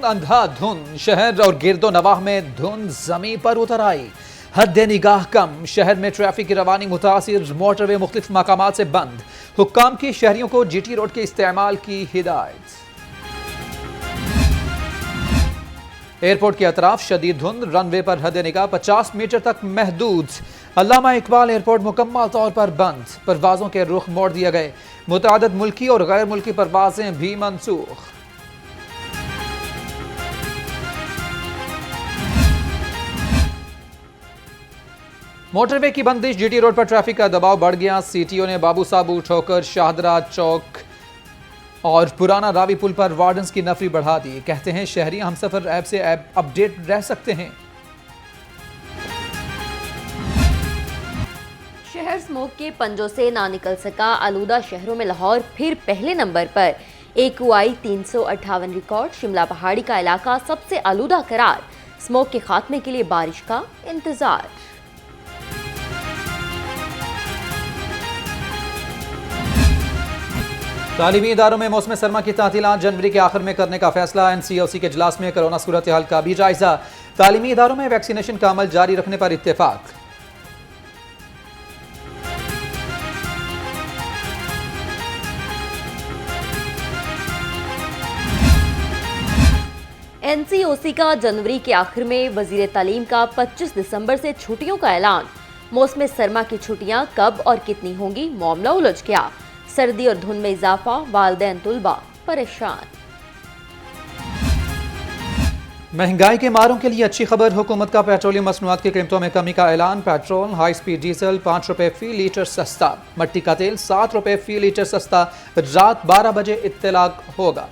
अंधाधुंध शहर और गिरदो नवाह में धुंध जमीन पर उतर आई। हद निगाह कम, शहर में ट्रैफिक की रवानी मुतासिर, मोटरवे मुख्तलिफ मकामात से बंद। हुक्काम की शहरियों को जीटी रोड के इस्तेमाल की हिदायत। एयरपोर्ट के अतराफ शदीद धुंध, रनवे पर हद निगाह 50 मीटर तक महदूद। अल्लामा इकबाल एयरपोर्ट मुकम्मल तौर पर बंद, परवाजों के रुख मोड़ दिए गए। मुतअद्दिद मुल्की और गैर मुल्की परवाजें भी मनसूख। मोटरवे की बंदिश, जीटी रोड पर ट्रैफिक का दबाव बढ़ गया। सीटीओ ने बाबू साबू, ठोकर, शाहदरा चौक और पुराना रावी पुल पर वार्डन्स की नफरी बढ़ा दी। कहते हैं शहरी हमसफर ऐप से अपडेट रह सकते हैं। शहर स्मोक के पंजों से ना निकल सका। आलूदा शहरों में लाहौर फिर पहले नंबर पर। AQI 358 record. शिमला पहाड़ी का इलाका सबसे आलूदा करार। स्मोक के खात्मे के लिए बारिश का इंतजार। तालीमी इदारों में मौसम सरमा की तातीलात जनवरी के आखिर में करने का फैसला। NCOC के इजलास में कोरोना सूरत हाल का भी जायजा। तालीमी इदारों में वैक्सीनेशन का अमल जारी रखने पर इत्तेफाक। NCOC का जनवरी के आखिर में, वजीर तालीम का 25 दिसंबर से छुट्टियों का ऐलान। मौसम सरमा की छुट्टियां कब और कितनी होंगी, मामला उलझ गया। सर्दी और धुंध में इजाफा, वालिदैन तुलबा परेशान। महंगाई के मारों के लिए अच्छी खबर, हुकूमत का पेट्रोलियम मसनूआत की कीमतों में कमी का ऐलान। पेट्रोल, हाई स्पीड डीजल 5 रुपए फी लीटर सस्ता। मट्टी का तेल 7 रुपए फी लीटर सस्ता। रात 12 बजे इत्तलाक होगा।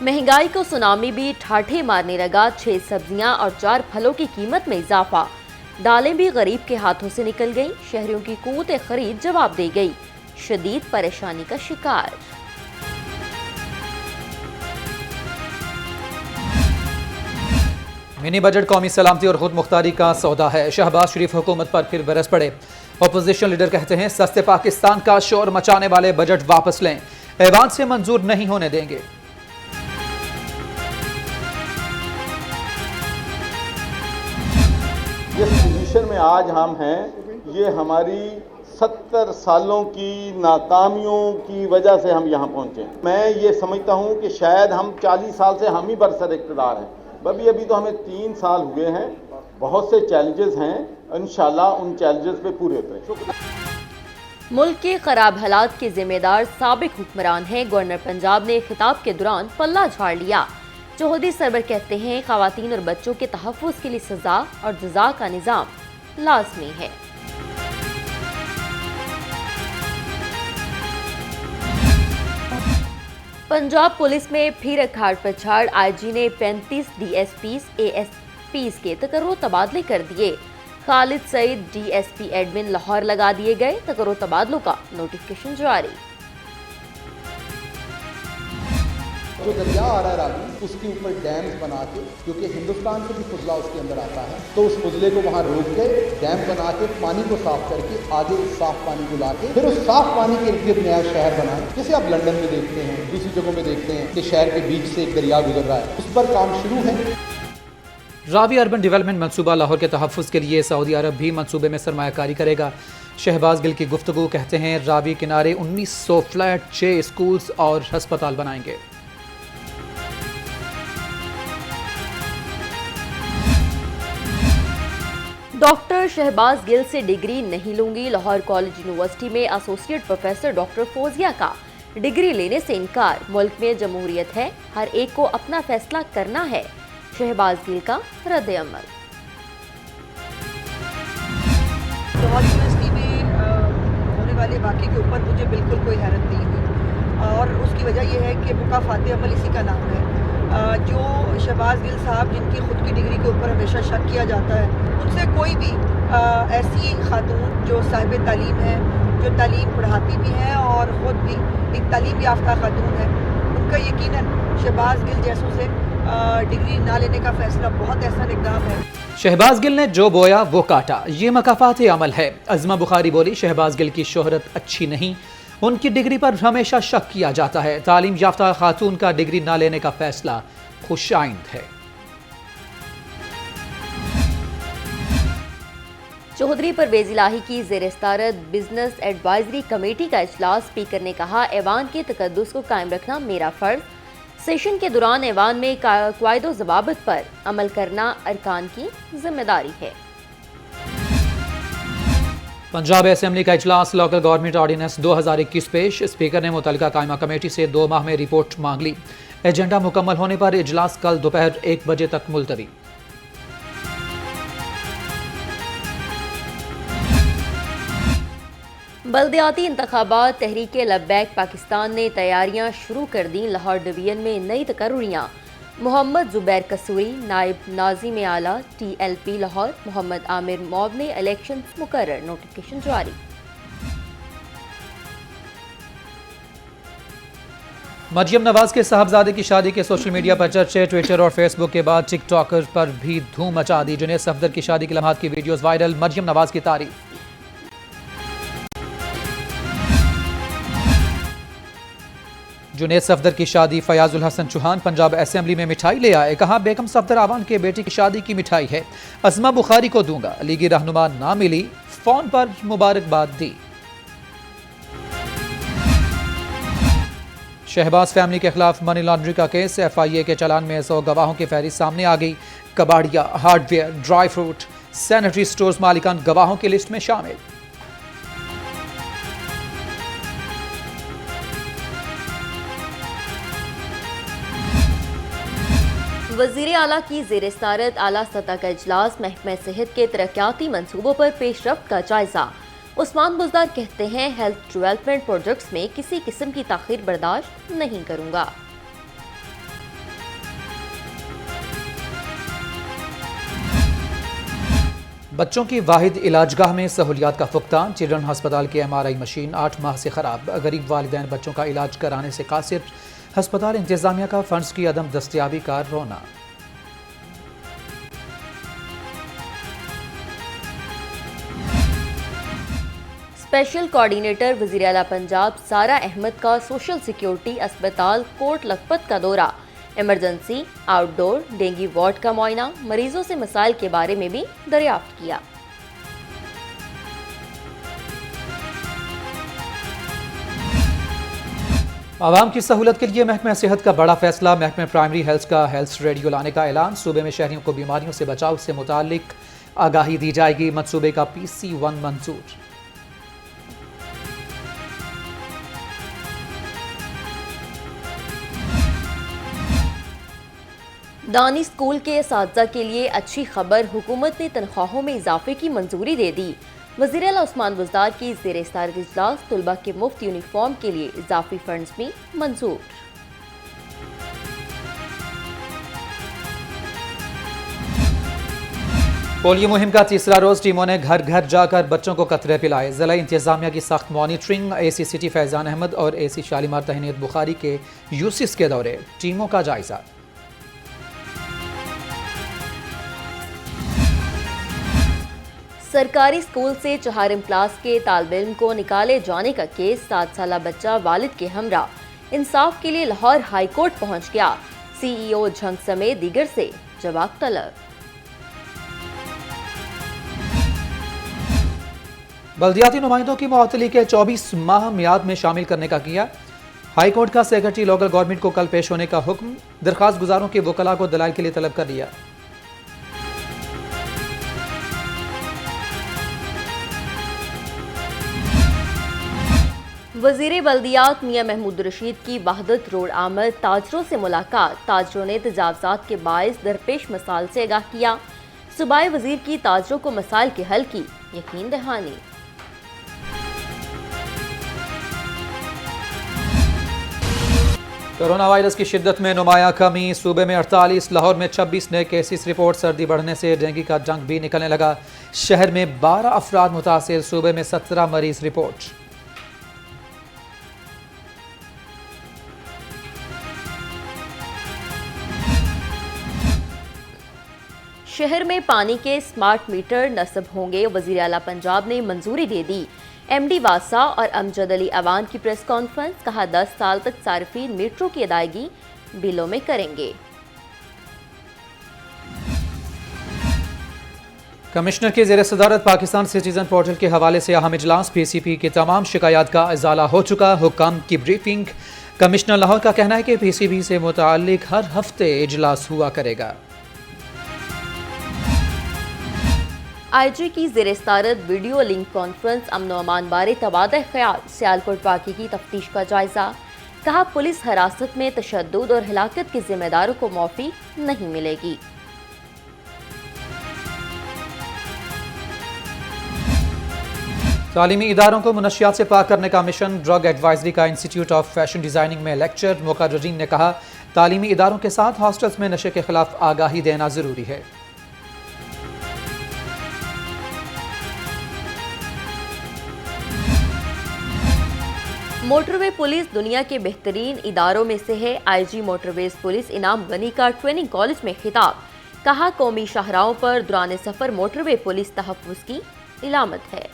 महंगाई को सुनामी भी ठाठे मारने लगा। 6 सब्जियां और 4 फलों की कीमत में इजाफा। दालें भी गरीब के हाथों से निकल गई। शहरियों की क़ुव्वत खरीद जवाब दे गई। शदीद परेशानी का शिकार। मिनी बजट कौमी सलामती और खुद मुख्तारी का सौदा है। शहबाज शरीफ हुकूमत पर फिर बरस पड़े। अपोजिशन लीडर कहते हैं सस्ते पाकिस्तान का शोर मचाने वाले बजट वापस लें, ऐवान से मंजूर नहीं होने देंगे। जिस पोजीशन में आज हम हैं, ये हमारी 70 सालों की नाकामियों की वजह से हम यहाँ पहुँचे। मैं ये समझता हूँ कि शायद हम 40 साल से हम ही बरसर इक़्तिदार हैं। अभी तो हमें 3 साल हुए हैं। बहुत से चैलेंजेस हैं, इंशाल्लाह उन चैलेंजेस पे पूरे उतरें। मुल्क के खराब हालात के जिम्मेदार साबिक हुक्मरान हैं। गवर्नर पंजाब ने खिताब के दौरान पल्ला झाड़ लिया। चौधरी सरवर कहते हैं खवातीन और बच्चों के तहफ़्फ़ुज़ के लिए सजा और जज़ा का निज़ाम लाज़मी है। पंजाब पुलिस में फिर अखाड़ पछाड़। IG ने 35 DSPs ASPs के तकर्रो तबादले कर दिए। खालिद सईद DSP एडमिन लाहौर लगा दिए गए। तकर्रो तबादलों का नोटिफिकेशन जारी। जो दरिया आ रहा है रावी, उसके ऊपर डैम्स बना के, क्योंकि हिंदुस्तान से भी फजला उसके अंदर आता है, तो उस फजले को वहाँ रोक के डैम बना के पानी को साफ करके आगे उस साफ पानी को ला के फिर उस साफ पानी के इर्द नया शहर बनाए। जैसे आप लंदन में देखते हैं, दूसरी जगहों में देखते हैं कि शहर के बीच से एक दरिया गुजर रहा है, उस पर काम शुरू है। रावी अर्बन डेवलपमेंट मनसूबा लाहौर के तहफ़्फ़ुज़ के लिए सऊदी अरब भी मनसूबे में सरमायाकारी करेगा। शहबाज गिल की गुफ्तगू, कहते हैं रावी किनारे 1900 फ्लैट, 6 स्कूल्स और अस्पताल बनाएंगे। डॉक्टर शहबाज गिल से डिग्री नहीं लूंगी। लाहौर कॉलेज यूनिवर्सिटी में एसोसिएट प्रोफेसर डॉक्टर फौजिया का डिग्री लेने से इनकार। मुल्क में जमहूरियत है, हर एक को अपना फैसला करना है। शहबाज गिल का रद्द अमल। लाहौर यूनिवर्सिटी में होने वाले वाक़े के ऊपर मुझे बिल्कुल कोई हैरत नहीं हुई और उसकी वजह यह है कि मुकाफ़ात अमल इसी का नाम है। जो शहबाज गिल साहब जिनकी ख़ुद की डिग्री के ऊपर हमेशा शक किया जाता है, उनसे कोई भी ऐसी खातून जो साहिब तालीम है, जो तालीम पढ़ाती भी हैं और ख़ुद भी एक तालीम याफ्ता खातून है, उनका यकीनन शहबाज गिल जैसों से डिग्री ना लेने का फैसला बहुत एहसान इक़दाम है। शहबाज गिल ने जो बोया वो काटा, ये मकाफात अमल है। अज़मा बुखारी बोली शहबाज गिल की शोहरत अच्छी नहीं उनकी डिग्री पर हमेशा शक किया जाता है। तालीम याफ्ता खातून का डिग्री न लेने का फैसला खुशाइंद है। चौधरी परवेज इलाही की ज़ेर-ए-सदारत बिजनेस एडवाइजरी कमेटी का इजलास। स्पीकर ने कहा, ऐवान के तकद्दुस को कायम रखना मेरा फर्ज। सेशन के दौरान ऐवान में कायदो ज़वाबित पर अमल करना अरकान की जिम्मेदारी है। पंजाब असेंबली का इजलास। लोकल गवर्नमेंट ऑर्डिनेंस 2021 पेश। स्पीकर ने मुतल्लिका कायमा कमेटी से 2 माह में रिपोर्ट मांग ली। एजेंडा मुकम्मल होने पर इजलास कल दोपहर 1 बजे तक मुलतवी। बल्दियाती इंतखाबात। तहरीके लब्बैक पाकिस्तान ने तैयारियां शुरू कर दी। लाहौर डिवीजन में नई तकर्रियां। मोहम्मद जुबैर कसूरी नायब नाज़िम आला TLP लाहौर। मोहम्मद आमिर मौब ने इलेक्शन मुकर्रर। नोटिफिकेशन जारी। मरियम नवाज के साहबजादे की शादी के सोशल मीडिया पर चर्चे। ट्विटर और फेसबुक के बाद टिकटॉकर पर भी धूम मचा दी। जुनैद सफदर की शादी के लम्हात की वीडियोस वायरल। मरियम नवाज की तारीफ। जुनैद सफदर की शादी। फयाजुल हसन चौहान पंजाब असेंबली में मिठाई ले आए। कहा, बेगम सफदर आवान के बेटी की शादी की मिठाई है, अज़मा बुखारी को दूंगा। लीगी रहनुमा ना मिली, फोन पर मुबारकबाद दी। शहबाज फैमिली के खिलाफ मनी लॉन्ड्रिंग का केस। FIA के चालान में 100 गवाहों की फहरिस्त सामने आ गई। कबाड़िया, hardware, dry fruit, sanitary stores मालिकान गवाहों की लिस्ट में शामिल। वज़ीर आला की ज़ेर-ए-सदारत आला सतह का इजलास। महकमा सेहत के तरक्याती मंसूबों पर पेशरफ्त का जायजा। उस्मान बुज़दार कहते हैं, हेल्थ डेवलपमेंट प्रोजेक्ट्स में किसी किस्म की ताख़ीर बर्दाश्त नहीं करूंगा। बच्चों की वाहिद इलाजगाह में सहूलियात का फुकतान। चिल्ड्रन हस्पताल की MRI मशीन 8 माह से खराब। गरीब वालिदैन बच्चों का इलाज कराने से कासिर। हस्पताल इंतजामिया का फंड्स की अदम दस्तयाबी का रोना। स्पेशल कोऑर्डिनेटर वज़ीर आला पंजाब सारा अहमद का सोशल सिक्योरिटी अस्पताल कोट लखपत का दौरा। इमरजेंसी, आउटडोर, डेंगू वार्ड का मुआयना। मरीजों से मसाइल के बारे में भी दरियाफ्त किया। आवाम की सहूलत के लिए महकमा सेहत का बड़ा फैसला। महकमा प्राइमरी हेल्थ का हेल्थ रेडियो लाने का ऐलान। सूबे में शहरियों को बीमारियों से बचाव से मुतालिक आगाही दी जाएगी। मनसूबे का PC1 मंजूर। दानी स्कूल के असातिज़ा के लिए अच्छी खबर। हुकूमत ने तनख्वाहों में इजाफे की मंजूरी दे दी। वज़ीर आला उस्मान बुज़दार की ज़ेर-ए-सदारत इजलास। तुलबा के मुफ्त यूनिफॉर्म के लिए इजाफी फंड्स भी मंजूर। पोलियो मुहिम का तीसरा रोज। टीमों ने घर घर जाकर बच्चों को कतरे पिलाए। जिला इंतजामिया की सख्त मॉनिटरिंग। AC सिटी फैजान अहमद और AC शालीमार तहनीत बुखारी के यूसिस के दौरे। टीमों का जायजा। सरकारी स्कूल से 4वीं क्लास के तालिब इल्म को निकाले जाने का केस। 7 साला बच्चा वालिद के हमरा इंसाफ के लिए लाहौर हाई कोर्ट पहुंच गया। CEO झंग समेत दीगर से जवाब तलब। बल्दियाती नुमाइंदों की मुअत्तली के 24 माह मियाद में शामिल करने का किया। हाई कोर्ट का सेक्रेटरी लोकल गवर्नमेंट को कल पेश होने का हुक्म। दरखास्त गुजारों के वकला को दलाइल के लिए तलब कर लिया। वज़ीर बल्दियात मियां महमूद रशीद की वहदत रोड आमद ताजरों से मुलाकात। ताजरों ने तजावजात के बायस दरपेश मसाइल से आगाह किया। सूबाई वजीर की ताजरों को मसाइल के हल की यकीन दहानी। कोरोना वायरस की शिद्दत में नुमाया कमी। सूबे में 48, लाहौर में 26 नए केसेस रिपोर्ट। सर्दी बढ़ने से डेंगू का जंग भी निकलने लगा। शहर में 12 अफराद मुतासिर। सूबे में 17 मरीज रिपोर्ट। शहर में पानी के स्मार्ट मीटर नस्ब होंगे। वज़ीर आला पंजाब ने मंजूरी दे दी। एमडी वासा और अमजद अली अवान की प्रेस कॉन्फ्रेंस, कहा 10 साल तक सार्फिन मेट्रो की अदायगी बिलों में करेंगे। कमिश्नर के ज़ेर सदारत पाकिस्तान सिटीजन पोर्टल के हवाले से अहम इजलास, पीसीपी की तमाम शिकायत का इजाला हो चुका, हुक्काम की ब्रीफिंग। कमिश्नर लाहौर का कहना है कि पीसीबी से मुताल्लिक हर हफ्ते इजलास हुआ करेगा। आईजी की ज़ेर सदारत वीडियो लिंक कॉन्फ्रेंस, अमन व अमान बारे तबादला ख्याल, सियालकोट वाक़े की तफ्तीश का जायजा, कहा पुलिस हिरासत में तशद्दुद और हिलाकत के जिम्मेदारों को माफ़ी नहीं मिलेगी। तालीमी इदारों को मुनशियात से पाक करने का मिशन, ड्रग एडवाइजरी का इंस्टीट्यूट ऑफ फैशन डिज़ाइनिंग में लेक्चर। मुकर्ररीन ने कहा तालीमी इदारों के साथ हॉस्टल्स में नशे के खिलाफ आगाही देना ज़रूरी है। मोटरवे पुलिस दुनिया के बेहतरीन इदारों में से है। आईजी मोटरवेज पुलिस इनाम गनी का ट्रेनिंग कॉलेज में खिताब, कहा कौमी शाहराहों पर दौरान सफर मोटरवे पुलिस तहफ़्फ़ुज़ की इलामत है।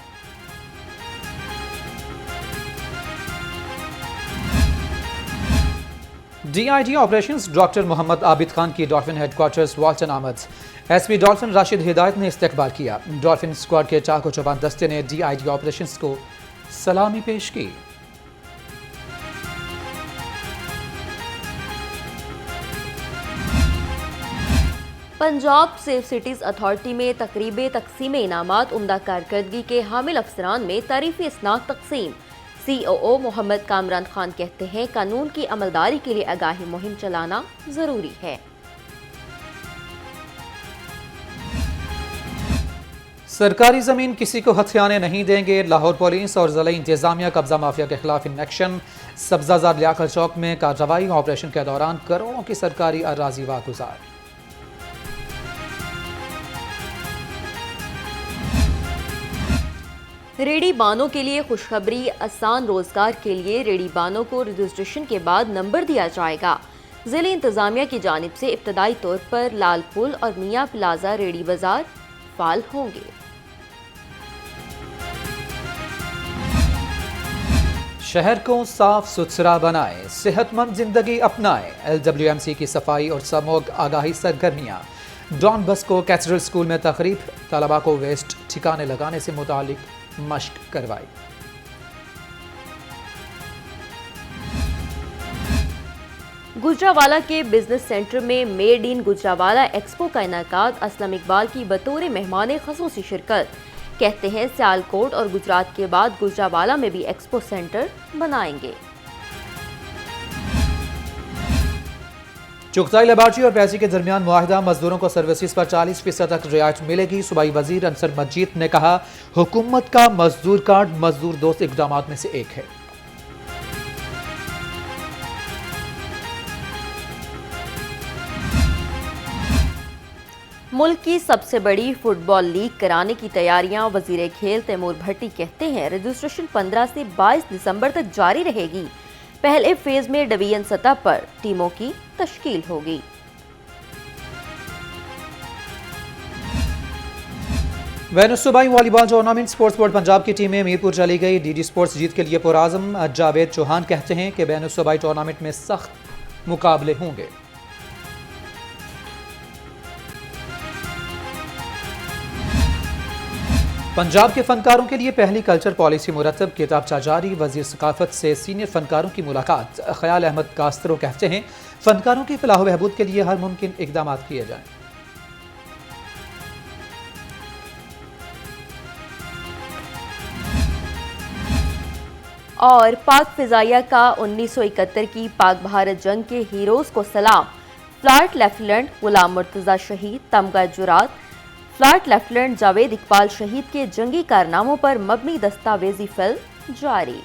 DIG operations doctor Mohammad Abid Khan की डॉल्फिन हेडक्वार्टर्स वाल्टन आमद, एसपी डॉल्फिन राशिद हिदायत ने इस्तकबाल किया। डॉल्फिन स्क्वाड के चाको चौबान दस्ते ने DIG ऑपरेशंस को सलामी पेश की। पंजाब सेफ सिटीज अथॉरिटी में तकरीब तकसीम इनामात, उम्दा कारकर्दगी के हामिल अफसरान में तारीफी इसनाद तकसीम। COO मोहम्मद कामरान खान कहते हैं कानून की अमलदारी के लिए आगाही मुहिम चलाना जरूरी है। सरकारी जमीन किसी को हथियाने नहीं देंगे, लाहौर पुलिस और जिला इंतजामिया कब्जा माफिया के खिलाफ इन एक्शन। सब्जाजार लियाकत चौक में कार्रवाई, ऑपरेशन के दौरान करोड़ों की सरकारी अराजी वागुजार। रेडी बानों के लिए खुशखबरी, आसान रोजगार के लिए रेडी बानों को रजिस्ट्रेशन के बाद नंबर दिया जाएगा। जिला इंतजामिया की जानिब से इब्तदाई तौर पर लाल पुल और मियाँ प्लाजा रेडी बाजार फाल होंगे। शहर को साफ सुथरा बनाएं, सेहतमंद जिंदगी अपनाएं। LWMC की सफाई और समोग आगाही सरगर्मियां। डॉन बस्को कैथेड्रल स्कूल में तकरीब, तलबा को वेस्ट ठिकाने लगाने से मुतालिक मश्क करवाई। गुजरावाला के बिजनेस सेंटर में मेड इन गुजरावाला एक्सपो का इनेकाद, असलम इकबाल की बतौर मेहमान खसूसी शिरकत। कहते हैं सियालकोट और गुजरात के बाद गुजरावाला में भी एक्सपो सेंटर बनाएंगे। चुगताई लेबार्ट्री और पैसे के दरमियान मुआहिदा, मजदूरों को सर्विसेज पर 40% तक रियायत मिलेगी। सूबाई वजीर अंसर मजीद ने कहा हुकूमत का मजदूर कार्ड मजदूर दोस्त इकदाम में से एक है। मुल्क की सबसे बड़ी फुटबॉल लीग कराने की तैयारियां, वजीर खेल तैमूर भट्टी कहते हैं रजिस्ट्रेशन 15 से 22 दिसंबर तक जारी रहेगी। पहले फेज में डिवीजन सतह पर टीमों की तश्कील होगी। वेनुस सूबाई volleyball tournament, sports board Punjab की टीमें मीरपुर चली गई। DD स्पोर्ट्स जीत के लिए पुराज़म। जावेद चौहान कहते हैं कि वेनुस सूबाई टूर्नामेंट में सख्त मुकाबले होंगे। पंजाब के फनकारों के लिए पहली कल्चर पॉलिसी मुरतब, किताबचा जारी। वजीर सकाफत से सीनियर फनकारों की मुलाकात। ख्याल अहमद कास्तरो कहते हैं फनकारों की फलाह बहबूद के लिए हर मुमकिन इकदाम किए जाएं। और पाक फिजाइया का 1971 की पाक भारत जंग के हीरोज को सलाम। फ्लाइट लेफ्टिनेंट गुलाम मुर्तजा शहीद, तमगा जुरात। फ्लाइट लेफ्टिनेंट जावेद इकबाल शहीद के जंगी कारनामों पर मबनी दस्तावेजी फिल्म जारी।